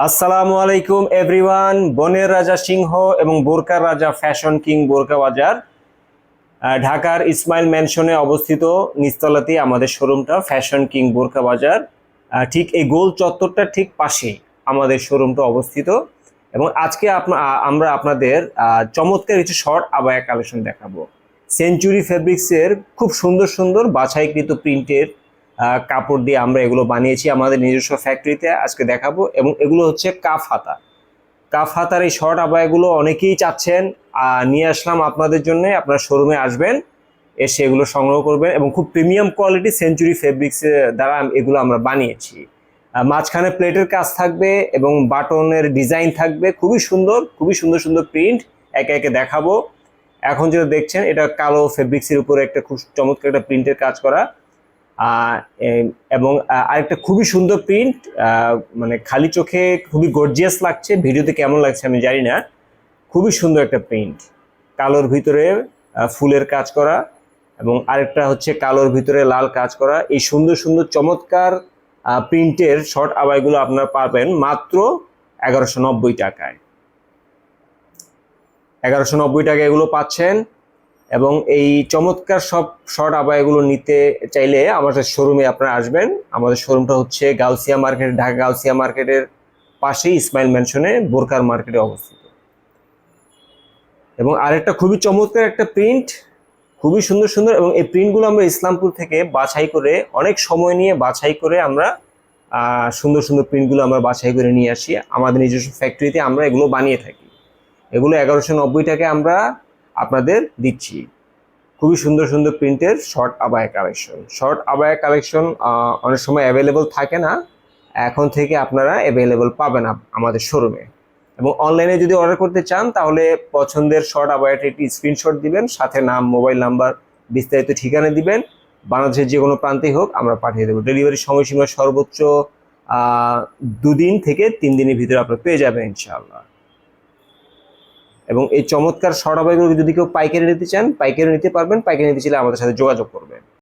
আসসালামু আলাইকুম এভরিওয়ান। বনের রাজা সিংহ এবং বোরকার রাজা ফ্যাশন কিং বোরকা বাজার ঢাকার ইসমাইল ম্যানশনে অবস্থিত। নিচতলাতেই আমাদের শোরুমটা, ফ্যাশন কিং বোরকা বাজার। ঠিক এই গোল চত্বরটা ঠিক পাশেই আমাদের শোরুমটা অবস্থিত। এবং আজকে আমরা আপনাদের চমৎকার কিছু শর্ট আবায়া কালেকশন দেখাবো। সেঞ্চুরি ফেব্রিক্সের খুব সুন্দর সুন্দর বাছাইকৃত প্রিন্টের কাপড় দিয়ে আমরা এগুলো বানিয়েছি আমাদের নিজস্ব ফ্যাক্টরিতে। আজকে দেখাবো এবং এগুলো হচ্ছে কাফ হাতা। কাফ হাতার এই শর্ট আবায়াগুলো অনেকেই চাচ্ছেন, নিয়ে আসলাম আপনাদের জন্য। আপনার শোরুমে আসবেন, এসে এগুলো সংগ্রহ করবেন এবং খুব প্রিমিয়াম কোয়ালিটি সেঞ্চুরি ফেব্রিক্সের দ্বারা এগুলো আমরা বানিয়েছি। মাঝখানে প্লেটের কাজ থাকবে এবং বাটনের ডিজাইন থাকবে, খুবই সুন্দর, খুবই সুন্দর সুন্দর প্রিন্ট একে একে দেখাবো। এখন যেটা দেখছেন এটা কালো ফেব্রিক্সের উপরে একটা খুব চমৎকার একটা প্রিন্টের কাজ করা। এবং আরেকটা খুবই সুন্দর প্রিন্ট, মানে খালি চোখে খুবই গর্জিয়াস লাগছে, ভিডিওতে কেমন লাগছে আমি জানি না। খুবই সুন্দর একটা প্রিন্ট, কালোর ভিতরে ফুলের কাজ করা এবং আরেকটা হচ্ছে কালোর ভিতরে লাল কাজ করা। এই সুন্দর সুন্দর চমৎকার প্রিন্টের শর্ট আবাইগুলো আপনারা পাবেন মাত্র 1190 টাকায়। 1190 টাকা এগুলো পাচ্ছেন। এবং এই চমৎকার সব শর্ট আবায়াগুলো নিতে চাইলে আমাদের শোরুমে আপনারা আসবেন। আমাদের শোরুমটা হচ্ছে গাউসিয়া মার্কেট, ঢাকা গাউসিয়া মার্কেটের পাশেই ইসমাইল ম্যানশনে বোরকার মার্কেটে অবস্থিত। এবং আরেকটা খুবই চমৎকার একটা প্রিন্ট, খুবই সুন্দর সুন্দর। এবং এই প্রিন্টগুলো আমরা ইসলামপুর থেকে বাছাই করে, অনেক সময় নিয়ে বাছাই করে আমরা সুন্দর সুন্দর প্রিন্টগুলো আমরা বাছাই করে নিয়ে আসি আমাদের নিজস্ব ফ্যাক্টরিতে। আমরা এগুলো বানিয়ে থাকি। এগুলো 1190 টাকায় আমরা আপনাদের দিচ্ছি। খুবই সুন্দর সুন্দর প্রিন্টের short abaya collection. Short abaya collection অনেক সময় অ্যাভেলেবল থাকে না, এখন থেকে আপনারা অ্যাভেলেবল পাবেন আমাদের শোরুমে। এবং অনলাইনে যদি অর্ডার করতে চান তাহলে পছন্দের শর্ট আবায়াটা একটি স্ক্রিনশট দিবেন, সাথে নাম, মোবাইল নাম্বার, বিস্তারিত ঠিকানা দিবেন। বাংলাদেশের যে কোনো প্রান্তেই হোক আমরা পাঠিয়ে দেবো। ডেলিভারির সময়সীমা সর্বোচ্চ 2 দিন থেকে 3 দিনের ভিতরে আপনারা পেয়ে যাবেন ইনশাআল্লাহ। এবং এই চমৎকার শর্ট আবায়াগুলো যদি কেউ পাইকারি নিতে চান, পাইকারি নিতে পারবেন। পাইকারি নিতে চাইলে আমাদের সাথে যোগাযোগ করবেন।